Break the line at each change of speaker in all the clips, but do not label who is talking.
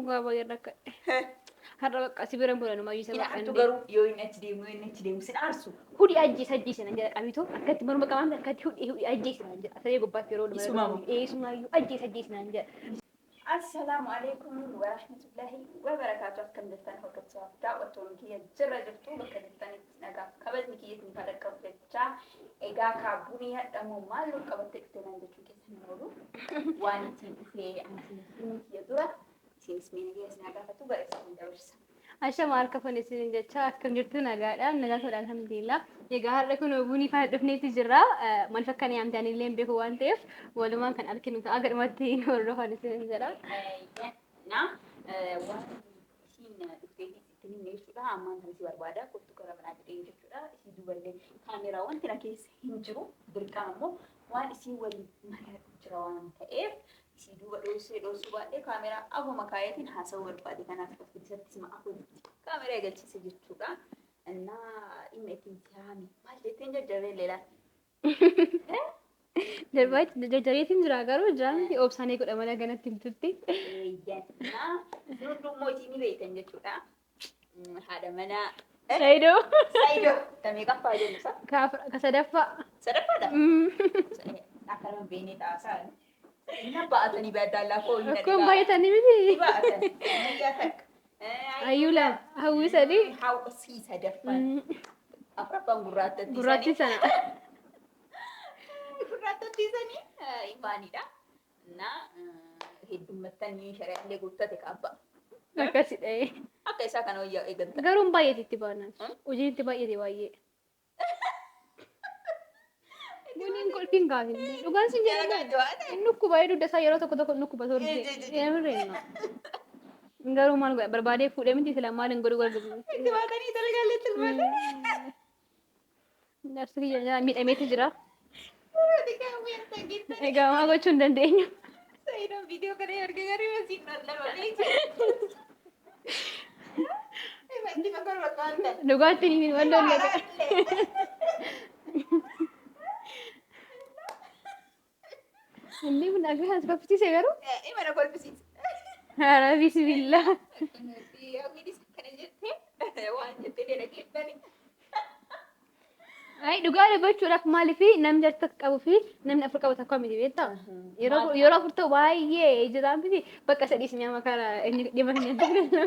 buka bayar nak. Harap kasih berang bulan ma yusuf.
Ina hartu garu yo in HD sin arsu.
Hudi ajis nanja abito akati baru bakal mana akati hudi ajis nanja. Saya gubbat kiro dulu.
Isumamu.
Isumayu ajis nanja.
Assalamualaikum warahmatullahi wabarakatuh. Kan datang hokat sabda watun kiya jirra jirtu bakka datang naga kabad mikiyat ni pada kabda ega kabuni hadda mu malu kabatte tenan da cuke sanoro wani tin fe antin kiya dura sin smene yes naga fatu bare sin da warsa
Asha marka fani sin jecha akkam jirtu nagaadha nagaa tola alhamdulillah egaa har'a kun bunii faa dhufneeti jirra mal fakkani amte ani illee beeku waan ta'eef walumaan kan arginu ta'a gadhumatti horroo fani sin jedha
na waan isin dhuftee sittini neessuudha ammaan kan si barbaada kottu gara manaa jedhee jechuudha isin duballee kaameraa wanti na keessa hin jiru dirqama immoo waan isin waliin maraa jira waan ta'eef isin duba dhoosuu baadhee kaameraa afuma kaayatiin haasawuu barbaade kanaaf isatti sima afuritti kaameraa eegalchiise jechuudha. እና ኢሜቲን ሲያሚ ማለት እንጀጀሬ ሌላ
Darbaat jajjabeetiin jira garuu jiraanti obsaanii godha mala ganatti himtutti.
Eeyyanna hunduu mootii ni beektan jechuudha. Haadha manaa
Saayidoo.
Tamee qaffaa jennu isa.
Ka sadaffaa.
Sadaffaadha. Akkana beeknee taasaa. Inni baatanii baadaalaa koo hin
Akkuma baay'atanii miti.
baatanii. Niyyaa takka.
Ayyuula hawwi sadii.
Hawwasii sadaffaan. Afuraffaan gurraattatti.
Gurraatti sana.
Gurraattatti sanii imaanidha. Na heddummattanii shari'aallee guuttate kaabba.
Akkasidha.
Akka isaa kana wayyaa eeggata.
Garuu baay'eetti itti baanan. Hojiin itti baay'ate baay'ee. Buniin kolfiin gaafii. Dhugaan sin jedhamu. Nukkuba dudda isaa yeroo tokko tokko nukkuba soorri. Yeemirreema. Garuu maal godha barbaadee fuudhee miti sila maal hin godhu godhu.
Itti baatanii dalgaalee tilmaate.
Darsi kiyya miidhameetu jira. Egaa maa gochuu hin dandeenyu.
Saayidoo viidiyoo kana erga garuu asiin daldaloolee.
Dhugaatti ni walloon laga. Inni kun akka as baffisiise garuu.
Imana kolfisiisa.
Hara bismillah. Ay dhugaa dubbachuudhaaf maaliif namni jarta qabu fi namni afur qabu takka miti beektaa? Yeroo afur ta'u baay'ee ijaan miti bakka sadii si nyaama kana inni dhimma hin jedhu.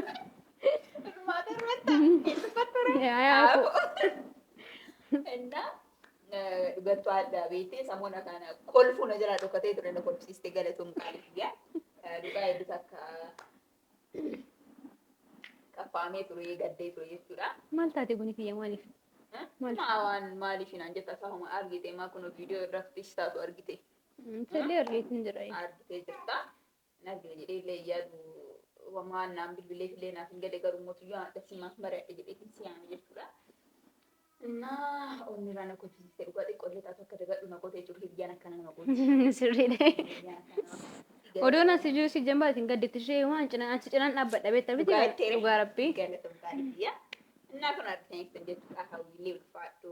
Dhugattuu addaa beektee sammuna kana kolfuu na jala dhokatee ture na kolfisiistee galatuun qaalifiyaa. Dhugaa hedduu takka qaffaamee ture gaddee ture jechuudha.
Maal taate kuni kiyya maaliif?
Waan maaliif naan jetta saahuma argite maa kun viidiyoo irratti taatu argite.
Sallee argeetiin jira.
Argitee jirta. Nagina jedhee illee yaadu waan naan bilbilee illee naaf hin galee garuu mootuyyuu aan dhasimaaf mari'adhe jedheetiin siyaame jechuudha. እና ኦንራና ኮፒስ ተርጓዴ ቆሌታ ተከደገዱ ነቆቴ ጩር ሂብያን አከና ነቆቴ
Sirriidha. Odoon as jiru si jambaatiin gaddeetti ishee waan cinaan achi cinaan dhaabbadha beektaa miti dhugaa rabbii.
ገለተም ታዲያ እና kun argitanii kan jettu hawwiilee ulfaadhu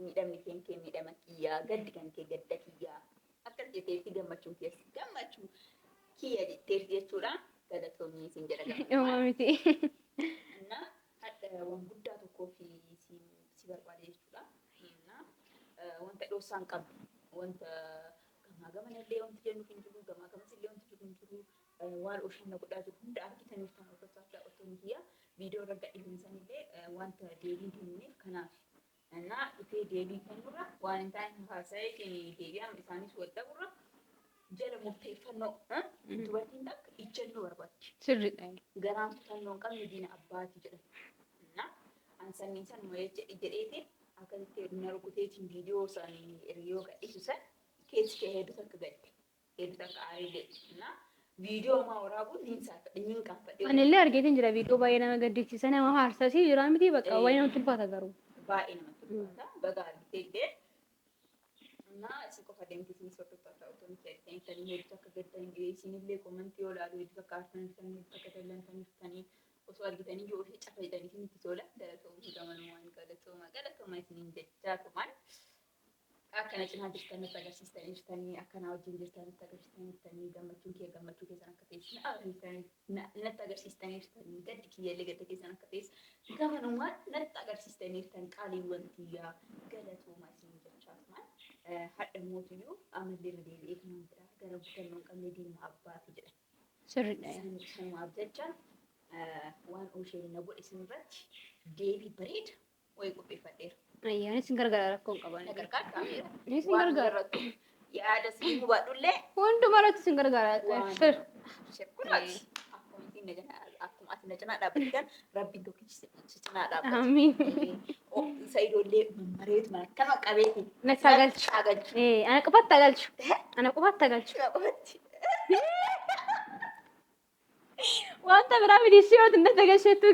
miidhamni kee miidhama kiyyaa gaddi kan kee gadda kiyyaa akkas jetteetti gammachuun kiyya jetteetti jechuudha galatoomii isin jedha
Dhuma miti.
እና waan guddaa tokkoo fi si barbaade jechuudha. Wanta dhoosaan qabu wanta gamaa gamanallee wanti jennu hin jiru gamaa gamasillee wanti jiru hin jiru waan oshana godhaa jiru hunda argitaniif kan hordofaa daawwattoonni kiyya viidiyoo irra gadhiisanillee wanta deebii kenneef kanaaf. እና itee deebii kennurra waan hin taane haasa'ee deebi'an isaanis wal dhaburra jala murteeffannoo dubartiin takka ijjannoo barbaaddi.
Sirriidha.
Garaan kutannoo hin qabne diina abbaati jedhan. Ansanni san jedheetiin akkasitti na rukuteetiin viidiyoo isaanii ergiyoo gadhiisu san keessi kee hedduu takka gadde hedduu takka aayilee na viidiyoo maa waraabuun niin qaanfadhe.
Anillee argeetiin jira viidiyoo baay'ee nama gaddisiisa nama haarsasii jira miti bakka baay'ee namatti ulfaata garuu.
Baay'ee namatti ulfaata baga argitee illee na isin qofa deemtee isin sordoftaa ta'uun keessatti kan hedduu takka gaddan isinillee komantii olaaluu hedduu takka aarfanii takka dallanfanii osoo argitanii yoo ofii cafaydanii isin itti tola galatoomuu gamanuu waan galatoomaa isiniin jechaa tuman akkana cinaa jirtan nutti agarsiistanii jirtanii akkanaa wajjin jirtan nutti agarsiistanii jirtanii gammachuu keessan akka ta'e natti agarsiistanii jirtanii gaddi kiyyaallee gadda keessan akka ta'e gamanumaan natti agarsiistanii jirtan qaaliiwwan tiyyaa galatoomaa isin jechaasmaan hadha mootiyyuu amallee irra deebi'ee kanaan jedha gara butannoo qabne diima abbaati jedha.
Sirriidha.
Sanumaaf jecha waan osheen na godhe isinirratti deebii bareeda wayii qopheeffadheera.
Ayyaan isin gargaara rakkoon qaban.
Gargaartaa
Isin gargaara.
yaada si hubadhullee
Hunduma irratti isin gargaara.
shekkunaati akkuma ati na cinaa dhaabbattan rabbiin tokkichi si cinaa dhaabbata.
Amiin.
Isa ijoollee mammareetu mana kanuma qabeeti.
Na sagalchu.
Sagalchu.
Ana qofatti agalchu. Ana qofatti agalchu. Wanta biraa midhiisii yoo tinda tagasheetu.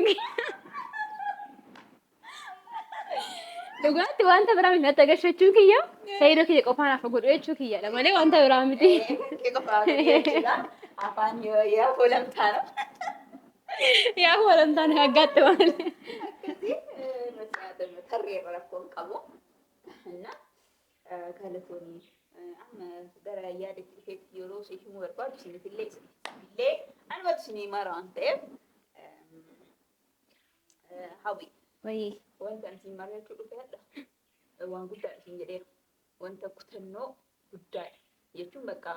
Dhugaatti wanta biraa midhiisii tagasheechuu kiyya. Sayyidoo kiyya qofaan hafa godhu jechuu kiyyaadha malee wanta biraa miti.
Afaan yaa fuulamtaana.
Yaa walantaan haggaatti malee.
Akkasii tarreerra rakkoon qabu. Kalatooni amma gara yaada keessatti yeroo ishee himuu barbaadu isinillee anumatu isinii mara waan ta'eef hawwi.
Wayii.
Wanta isin mari'achuu dhufeedha. Waan guddaadha isin jedheera. Wanta kutannoo guddaadha. Jechuun bakka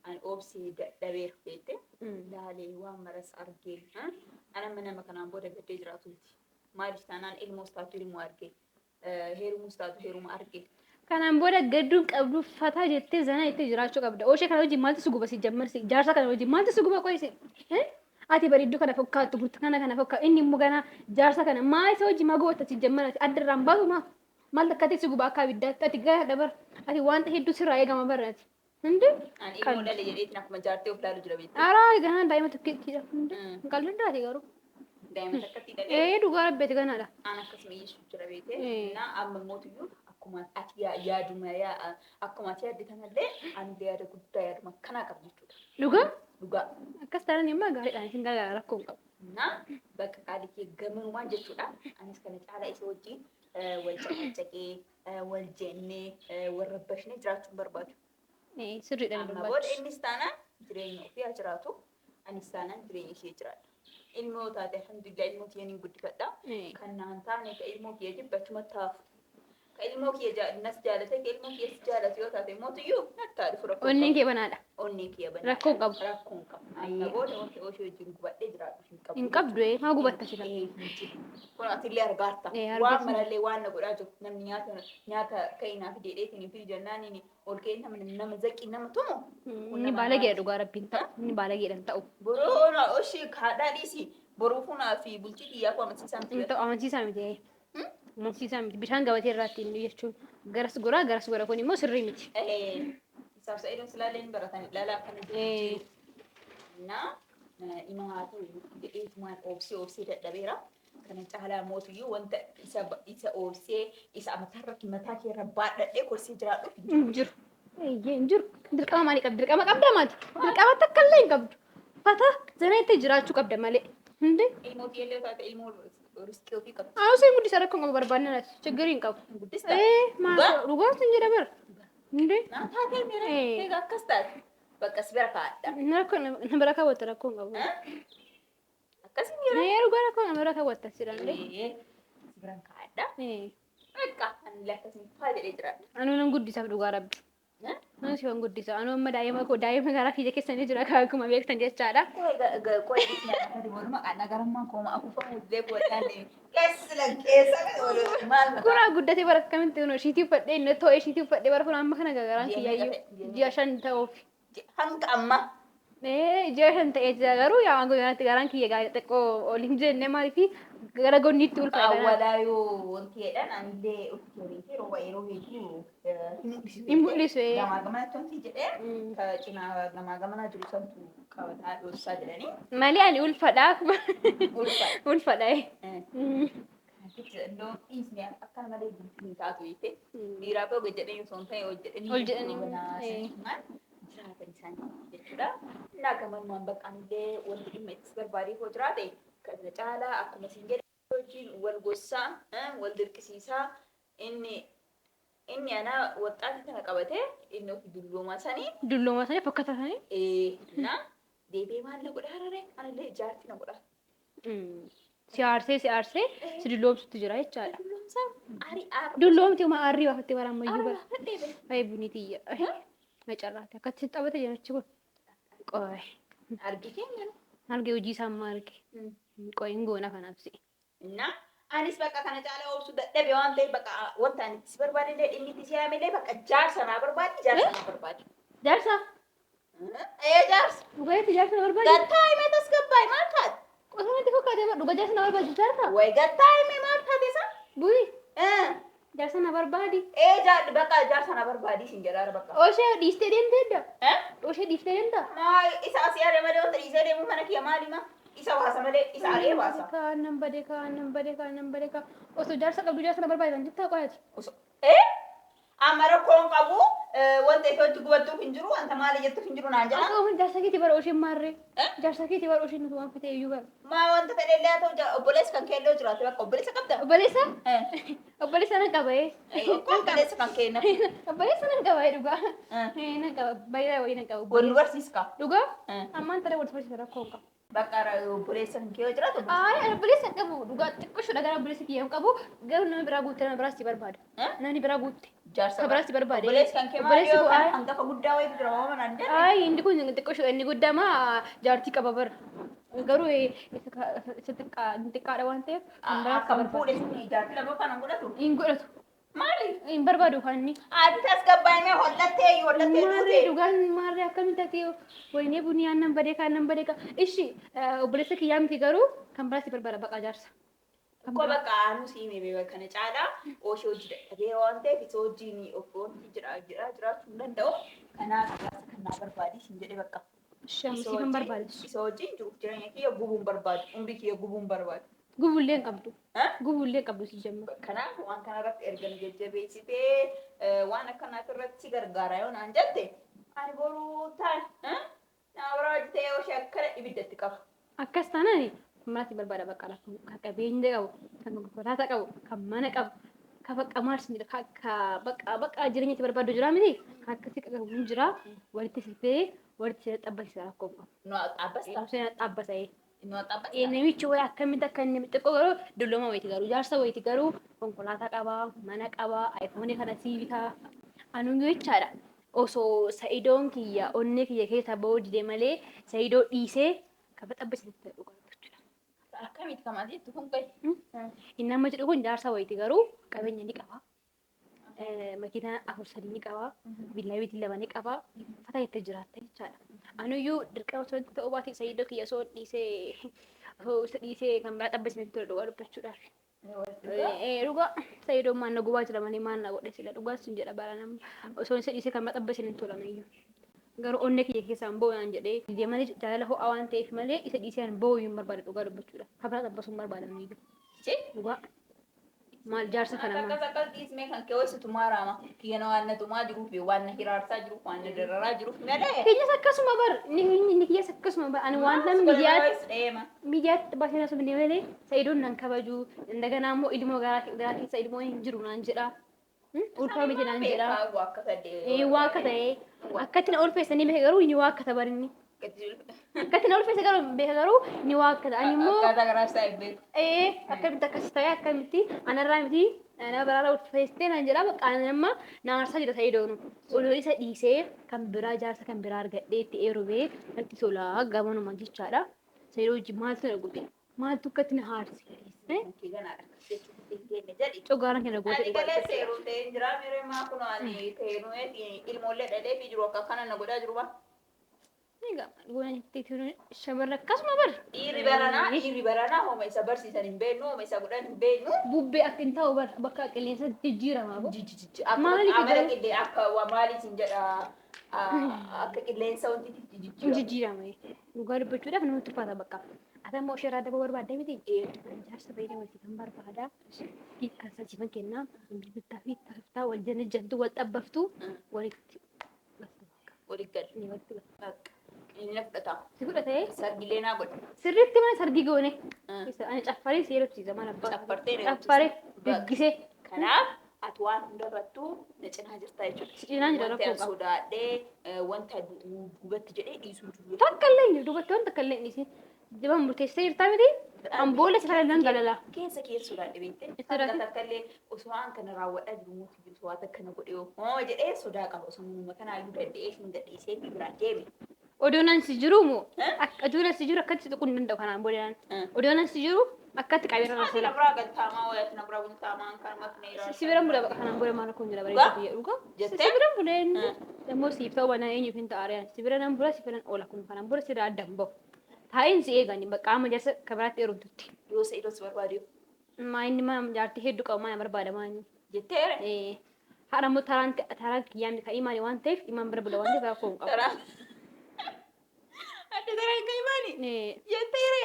an obsii dadhabeera jettee laalee waan maras argee ana nama kanaan booda gaddee jiraatuuti. Maaliif taanaan ilmoo istaatu ilmoo argee heerumuu istaatu heeruma argee.
Kanaan booda gadduun qabdu fataa jettee zana jettee jiraachuu qabda. Oshee kana wajjin maaltu si guba si jammarsi? Jaarsa kana wajjin maaltu si guba qoyisi? Ati bareedduu kana fakkaattu burtukaana kana fakkaatu inni immoo gana jaarsa kana maa isa wajjin maa goota si jammarati addarraan baatu maa maal takkatee si guba akka abiddaatti ati gara dabar ati wanta hedduu sirraa eegama barraati. Hindi?
Ani ilmoo dhalee jedheetiin akkuma jaartee of laalu jira beektu.
Araa gana daa'ima tokkittiidha. Qalladdaati garuu.
Daa'ima takkatti dhalee.
Dhugaa rabbeeti ganaadha.
An akkasuma iyyuu jira beekte. Na amma mootiyyuu akkuma ati yaaduma akkuma ati yaadditanallee ani yaada guddaa yaaduma kanaa qaba jechuudha.
Dhugaa?
Dhugaa.
Akkas taanaan immoo gaariidhaan isin gargaara rakkoon qabu.
Na bakka qaalikee gamanumaan jechuudha. Anis kana caalaa isa wajjin wal caqacaqee wal jennee wal rabbashnee jiraachuun barbaadu.
Sirriidhaan
Amma
barbaadu.
booda innis taanaan jireenya ofii haa jiraatu. Anis taanaan jireenya ishee jiraadha. Ilmoo taate alhamdulillah ilmoo kiyya ni guddifadha. Kan naan taane ka ilmoo kiyya jibbachuma taafu. Ka ilmoo kiyya nas jaalate ka ilmoo kiyya si jaalate yoo taate mootiyyuu nattaa dhufu rakkoo qabu.
Onneen kee banaadha.
Onneen kiyya banaadha.
Rakkoon qabu.
Rakkoon qabu. Amma booda wanti oshii wajjin gubadhee jiraadhu hin qabu.
Hin qabdu maa gubatta sila.
Kun atillee argaarta. Waan malallee waan na godhaa jiru namni nyaata ka'inaa fi dheedheetiin fi jennaan ol ka'ee nama zaqii nama tumu.
Inni baalageedha dhugaa rabbiin ta'u. Inni baalageedhaan ta'u.
Boroona oshii kaadhaa dhiisi. Boruu funaa fi bultii xiyyaa koo amansiisaan
Inni ta'u amansiisaa miti. Amansiisaa miti. Bishaan gabatee irraatti inni jechuun garas gora kun immoo sirrii miti.
Isaaf sa'idoon silaalee hin baratan ilaalaa akkana jiru. Na ima haa ta'u jedheetumaan obsee dadhabeera. Kana caalaa mootiyyuu wanta isa obsee isa mataa kee irra baadhadhee korsii jiraadhu.
Hin jiru. Hin jiru. Dirqama maalii qabdi? Dirqama qabda maati? Dirqama takka illee hin qabdu. Fataa zana itti jiraachuu qabda malee. Hindi?
Ilmoo kiyyallee taate ilmoo riskii ofii qabdi.
Hawaasa guddisa rakkoon qabu barbaadna naati. Chiggiriin qabu.
Guddista.
Maa dhugaatu hin jedha bara. Hindi?
Naa taatee miira egaa akkas taate bakka si bira kaa'adha.
Na bira kaawwatta rakkoon qabu.
Akkasii miira.
Dhugaa rakkoon na bira kaawwatta sidhaan.
Si bira kaa'adha. Akka ani akkasii faa jedhee jiraadha.
Anuu nan guddisaaf dhugaa rabbi. Nus yoon guddisa. Anuu amma daa'ima garaa kiyya keessanii jira akkuma beektan jechaadha.
Qoy nagarammaan kooma afuufamu illee godhaalee keessa maal
Kuraa guddatee bara akkamitti kunoo ishiitii uffadhee inni too'ee ishiitii uffadhee bara kun amma kana gagaraan kiyyayyuu ji'a 5 ta'uuf.
hanga amma
Ji'a 5 ta'ee jira garuu yaa goyaatti garaan kiyya gaarii xiqqoo ol hin jenne maaliifi gara gonniitti ulfaata.
awwalaayoo wantiidhaan anillee ofiitii yeroo hedduu
Hin mul'isu.
gamaa gamanatti wanti jedhee cinaa gamaa gamanaa jiru santu qabataa dhoossaa jedhanii
Malee ani ulfadhaa.
ulfaadha.
Ulfadhaa.
Iddoo dhiisni akka malee guddin taatu jettee dhiiraa fi hojjetanii osoo hin ta'e
Ol
hojjetanii
jedhanii.
jiraatan isaanii jechuudha. Naa gamanumaan bakka illee wanti dhimma itti barbaadee hoo jiraate kana caalaa akkuma isin jedhe wajjin wal gossaa wal dirqisiisaa inni inni ana waxaati kana qabate inni of dullooma sanii
Dullooma sana fakkaatanii.
na deebee maal na godha harare anallee jaarti na godha.
Si aarsee si dulloomsutti jira jechaadha.
Dulloomsa ari
Dulloomti uma aarrii waafatti barammayyuu bara.
fadhee
Ayi bunitiyya. Na carraate akkatti taphate jedhachi kun. Qoy.
argitee mana.
Arge hojii isaa amma arge. Qoy hin goona kanaaf si.
Na anis bakka kana caalaa obsu dadhabe waan ta'eef bakka wanta ani si barbaadillee inni itti si'amellee bakka jaarsa naa barbaadi jaarsa naa barbaadi.
Jaarsa.
Jaarsa.
Dhugaatti jaarsa na barbaadi.
Gattaa himee tasgabbaa'e maal taate?
Qosumatti fakkaatee bara dhuga jaarsa na barbaadi jaarsa.
Way gattaa himee maal taate isa?
Buni. Jaarsa na barbaadi.
Jaarsa bakka jaarsa naa barbaadi siin jedhaara bakka.
Oshee dhiistee deemteedda. Oshee dhiistee deemta.
Isa asii adeema malee wanta dhiisee deemu mana kiyya maalima? Isa baasa malee isa aree baasa.
Kaannan badee kaa. Osoo jaarsa qabdu jaarsa na barbaadan jettaa qoyaati.
Amma rakkoon qabu wanta itti hojii gubattuuf hin jiru wanta maali jettuuf hin jiru naan jedha.
Akkuma jaarsa keetii bara osheen maarree. Jaarsa keetii bara osheen nuti waan fitee iyyuu bara.
Maa wanta fedhellee haa ta'u obboleessa kan keelloo jiraate bakka obboleessa qabda.
Obboleessa? Obboleessa nan qaba
Obboleessa kan kenna.
Obboleessa nan qaba dhugaa. Nan qaba baay'ee wayii nan qaba.
Wal barsiiska.
Dhugaa? Ammaan taree wal barsiisa rakkoo qaba.
Bakka obboleessa kan keelloo jiraatu.
Obboleessa hin qabu dhugaa xiqqoo gara obboleessa kiyyaa hin qabu garuu nama biraa guutte nama biraas si barbaada. Namni biraa guutte.
Jaarsa
biraas si barbaade.
Obboleessa kan keelloo maali yoo kan hangafa guddaa wayii jira waan nan jedhe.
Inni kun xiqqoo inni guddaa maa jaartii qaba bara. Garuu isa xiqqaadha waan ta'eef kan biraa
Akka fuudhee sun jaartii lama kan godhatu.
hin godhatu.
Maali?
Hin barbaadu kan inni.
Ati tasgabbaa'imee hollattee
Maarree
duute.
dhugaan maarree akkamitti ati waynee bunii aannan badee kaan ishi obboleessa kiyyaa miti garuu kan biraatti barbaada baqaa jaarsa.
Ko bakka aanu siimee kana caalaa oshii hojii dadhabee waan ta'eef isa hojiin wanti jiraachuu hin danda'u. Kanaaf jaarsa kan naa barbaadi siin jedhee bakka.
Shamsii kan barbaadu.
Isa hojiin jiruuf jireenya kiyya gubuun barbaadu. Umrii kiyya gubuun barbaadu.
Gubullee hin qabdu. Gubullee hin qabdu si jamma.
Kanaaf waan kanarratti erga nu jajjabeessitee waan akkanaati irratti si gargaara yoo naan jette ani boruu taane nama biraa hojjetee oshii akkana ibiddatti qaba.
Akkas taanaan muraasni barbaada bakka kan qabeenya qabu, kan konkolaataa qabu, kan mana qabu, kan bakka maal sin jedha bakka jireenya itti barbaadu jira miti. Kan akkasii qabu hin jira walitti sirpee walitti xabbasiisa rakkoo qabu.
Nu xaabbasta.
Xaabsee xaabbasee.
Nu xaabbasta.
Namichi wayii akkamitti akka inni xiqqoo garuu dullooma wayiiti garuu jaarsa wayiiti garuu konkolaataa qabaa, mana qabaa, aayifoonii kana sii bitaa. Anuun jechaadha. Osoo sa'idoon kiyya onnee kiyya keessa ba'uu dide malee sa'idoo dhiisee kan xabbasiisa dhugaa jechuudha.
Akkamitti kamaati jettu kun gahi.
Inni amma jedhu kun jaarsa wayiiti garuu qabeenya ni qaba. Makiinaa 4 ni qaba. Billaa bitii 2 ni qaba. Fataa itti jiraatta jechaadha. Anuyyuu dirqama osoo ta'uu baate sa'idoo kiyya osoo dhiisee kan biraa xabbasiisa ture dhugaa dubbachuudhaaf. Dhugaa sa'idoo maan na gubaa jira malee maan na godhe sila dhugaa sun jedha bara namni osoo isa dhiisee kan biraa xabbasiisa hin tolamayyuu. Garuu onnee kiyya keessaan boo'aan jedhee didee malee jaalala ho'aa waan ta'eef malee isa dhiisee boo'uu hin barbaade dhugaa dubbachuudha. Kan biraa xabbasuu hin barbaadamniyyuu. Dhugaa maal jaarsa kana maal.
Akkas dhiismee kan keewwasitu maaraama. Kiyyana waan na tumaa jiruuf waan na hiraarsaa jiruuf waan na dararaa jiruuf malee.
Kiyyas akkasuma bar ni kiyyas akkasuma bar ani waan nan miidiyaatti baasee asuma malee sa'idoon nan kabaju indaganaa immoo ilmoo garaa keessa ilmoo hin jiru naan jedha. Ulfaa miti naan jedha. Waa akka ta'e akkatti na ulfeessanii beeka garuu ni waa akka ta'e barinni. Akkatti na ulfeessa garuu ni waa akka ta'e ani immoo.
Akkaataa garaa isaa eebbeetu.
Akkamitti akkas ta'e akkamitti anarraa miti ana biraarraa ulfeessitee naan jedha bakka nama naarsaa jira sa'idoonu. Oluu isa dhiisee kan biraa jaarsa kan biraa argadhee itti eerubee natti tolaa gamanuma jechaadha. Sa'idoo wajjin maaltu na godhe maaltu akkatti na haarse. Cogaaraan kenna gootee
Ani galee seeruu ta'ee jira miree maa kun ani ta'ee ilmoollee dhadhee fi jiru akka kana na godhaa jiru ba.
Shamarra akkasuma bar.
Dhiirri baranaa hooma isa barsiisan hin beeknu hooma isa godhan hin beeknu.
Bubbee akka hin ta'u bar bakka qilleensa jijjiiramaa bo.
Amala qillee akka maaliitiin jedha akka qilleensa wanti jijjiirama.
Jijjiirama. Dhugaa dubbachuudhaaf namatti ulfaata bakka. Ata immoo ishee irraa daboo barbaadde miti. Jaarsa baay'ee walitti kan barbaada. Kan salchifan kennaa bittaa fi taaftaa wal janajjantu wal xabbaftu walitti.
Walitti gala. Inni na fudhata.
Si fudhatee?
Sargilee naa godhe.
Sirriitti mana sargii goone. Ani caffaree si yeroo mana abbaa.
Caffartee
Caffaree diggisee.
Kanaaf ati waan hundarrattuu na cinaa jirtaa jechuudha.
Cinaa jira
Wanta
rakkoo
an
qaba.
sodaadhee wanta gubatti jedhee dhiisuu jiru.
Takka illee hin jiru dubartii waan takka illee hin dhiisin. Diban murteessee jirtaa miti. Amboola si fara nan galala.
Keessa sodaadhe beekte.
Sodaate.
Hanga takka illee osoo waan kana raawwadhaa jiru mootii jiru waan akkana godhee hoo jedhee sodaa qaba osoo nama kanaayyuu danda'ee hin gadhiisee biraan deeme.
Odoonan si jiru moo odoonan si jiru akkatti tuquu hin danda'u kanaan boodaan. Odoonan si jiru akkatti qabeera
Ati
rasala.
na biraa galtaamaa wayaa na biraa bultaamaa kan maknee irraa.
Si biran buda kanaan booda maal kun jira bareedu biyya dhugaa.
Jettee?
Si biran buda inni dammoo siif ta'u banaa eenyuuf hin ta'aariyaan. Si biran bura si biran oola kun kanaan booda si irraa adda hin bahu. Taa'in si eegani bakka amma jarsa kabiraatti eerumtutti.
Yoo sa iddoos barbaadu.
Maa inni maa jaartii hedduu qabu maa barbaada maa inni.
Jettee?
Haadha immoo taraan kiyyaamni kan imaani waan ta'eef imaan bira bula waan ta'eef rakkoo hin qabu.
Taraa. Adda taraan kan imaani. Jettee?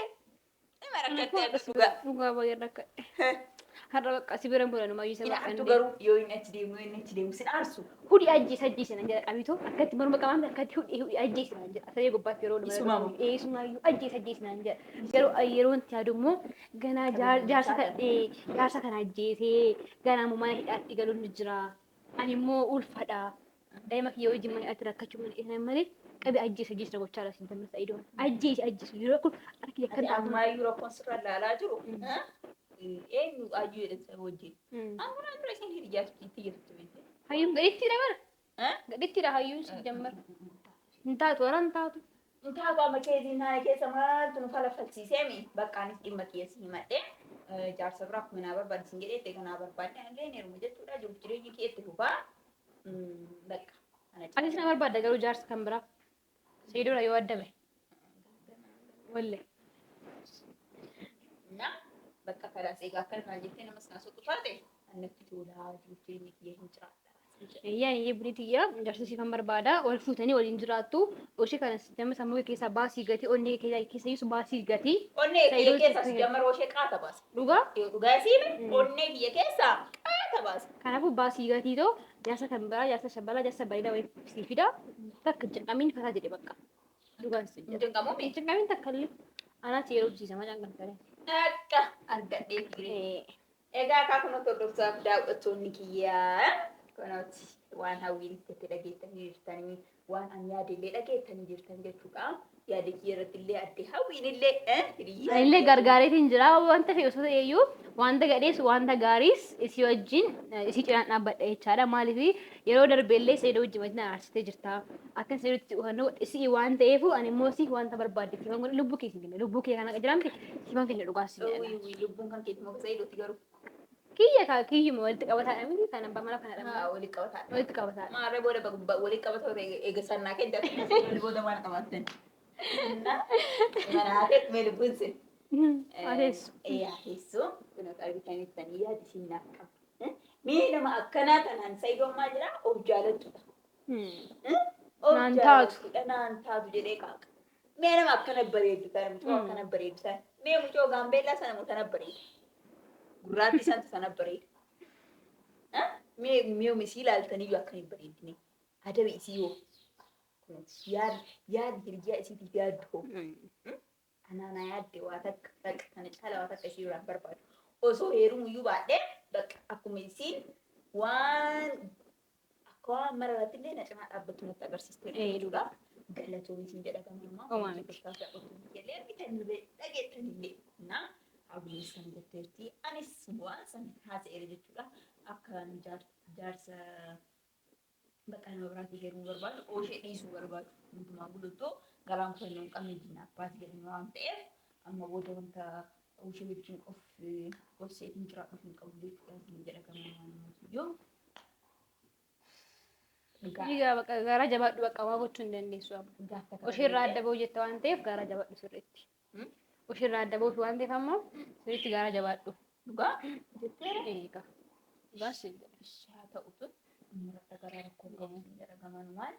Ima rakkattee akka sugaa.
Dhugaa baay'ee rakkadhe. Har'a bakka si biran bulan umayyuu isa
Ina
baqqan
artu garuu yoo inni achi deemu sin aarsu.
hudii ajjeese nan jedha qabitu akkatti morma qabaam akkatti hudii ajjeese nan jedha asiree gubbaatti yeroo
Isumamu.
Isumaayyuu ajjeese nan jedha yeroo wanti yaadu immoo ganaa jaarsa kana ajjeesee ganaa immoo mana hidhaatti galuun ni jira ani immoo ulfadha daa'ima kiyya wajjin mana hidhaatti rakkachuu mana hidhan malee qabi ajjeese na gochaa lasin dammarsa idoon ajjeese yeroo kun arki yakkan
Ati ammayyuu rakkoon sirra ilaalaa jiru. Eenyu ayyuu jedhan wajjin. Amma dura isin hiriyaa itti jirtu beekte.
hayyuun gadhiittidha bara gadhiittidha hayyuun si jammar hin taatu warra hin taatu.
Intaa qaama keetiin naannoo keessa maaltu nu falafalsiisee mi baqqaanis dhimma keessi himadhee jaarsa biraa akkuma naa barbaadisin jedhee itti kanaa barbaadne illee neeruma jechuudha jiruuf jireenyi kee itti fufaa bakka.
Anis na barbaadda garuu jaarsa kan biraa seedura yoo addame wallee.
Na bakka kalaas egaa akka kana jettee namas naa soqu taate annatti tolaa jiruuf jireenyi kee hin jiraadha.
Yaani yebbitiyya jaarsa si kan barbaada wal fuutanii waliin jiraattu oshi kana sistema sammuu keessaa baasii gati onni keessa yisu baasii gati
Onnee kiyya keessa si jammaroo ishee qaata baasa.
dhugaa
Dhugaa isiin onnee kiyya keessa qaata baasa.
kanaafuu baasii gatii too jaarsa kan biraa jaarsa shabalaa jaarsa bareedaa wayii sii fida takka jedhamiin fataa jedhe bakka dhugaan si jedha.
Hinjinqamuu mi?
Jedhamiin takka illee anaati yeroo hojjiisa macaan kan ta'e.
Akka argadhee firee. Egaa akka kunuun hordofsaaf daawwattoonni kiyyaa kunuuti waan hawwiin itti dhageettanii jirtanii waan an yaadillee dhageettanii jirtan jechuudha. Yaada kiyya irratti illee adde hawwiin illee
Illee gargaareetiin jira wanta fe'u osoo ta'eyyuu wanta gadhees wanta gaariis isii wajjin isii cinaan dhaabbadha jechaadha. Maaliif yeroo darbeellee seeda wajjin wajjin aarsitee jirta. Akka seedutti hubannoo isii waan ta'eef ani immoo si wanta barbaadde siifan kun lubbuu kee hin lubbuu kee kana jiraamte siifan keenya dhugaa si jedhama.
lubbuun kan keetti moksa iluutti garuu.
Kiyyuma walitti qabataadha miti kan abbaa mala kanadha.
Walitti qabataadha.
Walitti qabataadha.
Maarree booda walitti qabata eega sannaa keenya booda waan qabaatan. Manaateet mee lubbuun sin.
Adeessu.
Yaadeessu kunuun argitan ibsanii yaadi siin naaf qaba. Mee nama akkanaa kanaan sayidoommaa jira of jaalatudha.
Naan taatu.
Naan taatu jedhee qaaqa. Mee nama akkana bareedu sana mucoo akkana bareedu sana. Mee mucoo gaambeellaa sana mucoo sana bareedu. Gurraatti santu sana bareeda. Mee misii ilaaltaniyyuu akka hin bareedine. Adabi isii yoo. Yaadi hirjiyaa isiitiif yaaddu hoo. Anaana yaadde waa takka kana caala waa takka ishee biraan barbaadu. Osoo heerumuyyuu baadhee bakka akkuma isiin waan akka waan mararratti illee na cimaa dhaabbattu natti agarsiistee jechuudha. Galatoon isiin jedhama
Omaa miti.
Illee bitanillee dhageettanillee. Hawwiin jetteetti anis waan san haasa'eera jechuudha. Akka jaarsa bakka nama biraatii heerumuu barbaadu ooshee dhiisuu barbaadu. Hundumaa guluttoo garaan kufannoo hin qabne diinaa abbaati jedhame waan ta'eef amma booda wanta ooshee wajjin of gorseetiin jiraatu hin qabu jechuudha. Siin jedha gamaa yoo.
Egaa bakka garaa jabaadhu bakka waa gochuu hin dandeessu. Osheerraa adda ba'uu jetta waan ta'eef garaa jabaadhu sirriitti. Osheerraa adda ba'uuf waan ta'eef ammoo sirriitti garaa jabaadhu.
Dhugaa jettee
Egaa dhugaa si
haa ta'utu murata garaa rakkoo qabu jedha gamanumaan.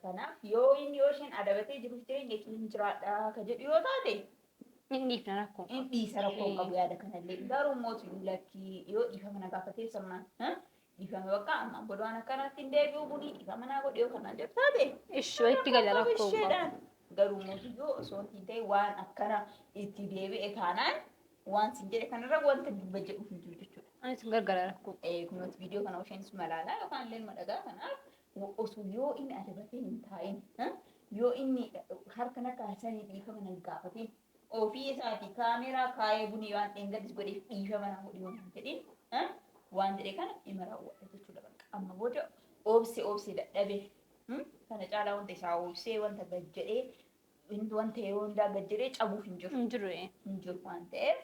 Kanaaf yoo inni yoo isheen adabatee jiruuf jireenya kee hin jiraadha ka jedhu yoo taate
hin dhiifna rakkoo.
hin dhiisa rakkoo qabu yaada kanallee garuu mootii lakkii yoo dhiifama na gaafatee sirnaan dhiifame bakka amma godhaan akkanaatti hin deebi'u buni dhiifama naa godhe yoo kanaan jedhu taate
Ishoo itti gala rakkoo qabu.
garuu mootiyyoo osoo hin ta'e waan akkana itti deebi'e taanaan waan sin jedhe kanarra wanta dubba jedhu hin jiru jechuudha.
Anis gargaara rakkoo.
Kunuunsi viidiyoo kana isheenis malaalaa yookaan illee madhagaa kanaaf osoo yoo inni adabatee hin taa'in yoo inni harka na kaasanii dhiifama na gaafatiin ofii isaatii kaameeraa kaayee bunii waan dheengadis godhee dhiifama na godhee waan jedhin waan jedhee kana dhimma raawwadha jechuudha bakka amma booda obsi dadhabee kana caalaa wanta isaa obsee wanta gad jedhee wanta yoo hundaa gad jedhee cabuuf hin jiru waan ta'eef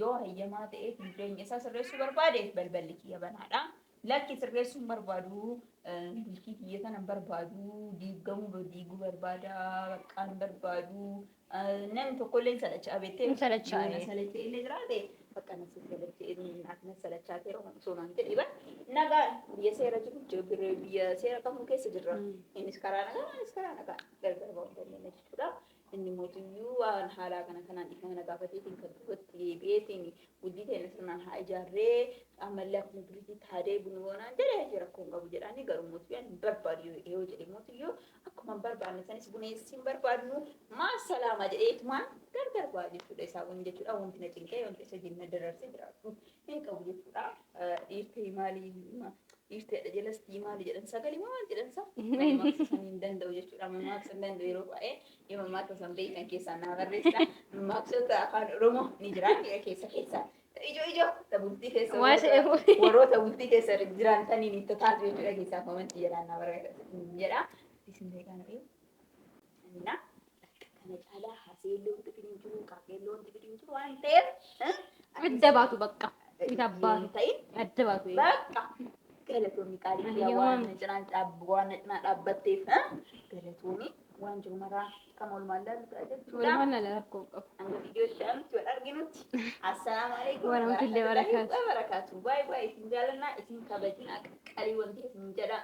yoo hayyamaa ta'ee jireenya isaa sirreessuu barbaade balballi kiyya banaadha. Lakki sirreessuun barbaadu bultii kiyya kana barbaadu diiguu barbaada baqqaan barbaadu namni tokkollee salachaa beektee salachaa illee jiraate bakka nasi salachee naaf salachaa ta'e osoo naan jedhee bara nagaa biyya seera jiru biyya seera qabu keessa jirra. Innis karaa nagaa gargar ba'uu dandeenya jechuudha. Inni mootiyyuu waan haalaa kanaan dhifama na gaafateetiin kan dubbatti deebi'eetiin guddii ta'e sirnaan haa ijaarree ammallee akkuma duriitti taadee bunu boonaan jedhee rakkoon qabu jedhanii garuu mootiyyuu hin barbaadu yoo jedhe mootiyyuu akkuma barbaadne sanis buneessi hin barbaadnu maasalaama jedheetumaan gargar ba'a jechuudha isaa kun jechuudha wanti na cinqee wanti isa jinna dararsee jiraatu hin qabu jechuudha dhiirtee maalii dhiirteedha jelastii maali jedhan sagalee maal jedhan isaa hin danda'u jechuudha mammaaksa hin danda'u yeroo baay'ee yoo mammaaksa san beekan keessaa naa barreessa mammaaksota afaan oromoo ni jiran keessa ijoo bultii keessa warroota bultii keessa jiraataniin itti taatu jechuudha keessaa famanti jedhaan naa barreessa jedha isin beekan ta'e na kana caalaa haseelloo wanti fidin jiru kaafeelloo wanti fidin jiru waan ta'eef
adda baatu bakka itabbaatu
ta'in
adda baatu
bakka galatoonni qaalii waan cinaan dhaabbatteef galatoonni waan jiru maraa kam oolmaan laaludha jechuudha.
Oolmaan laala rakkoo qabu.
Hanga viidiyoo itti wal arginutti. Assalaamu alaikum.
Warahmatullahi wabarakatuh.
Baay'ee isin jaalannaa isin kabajnaa qaqqalii wanti isin jedha.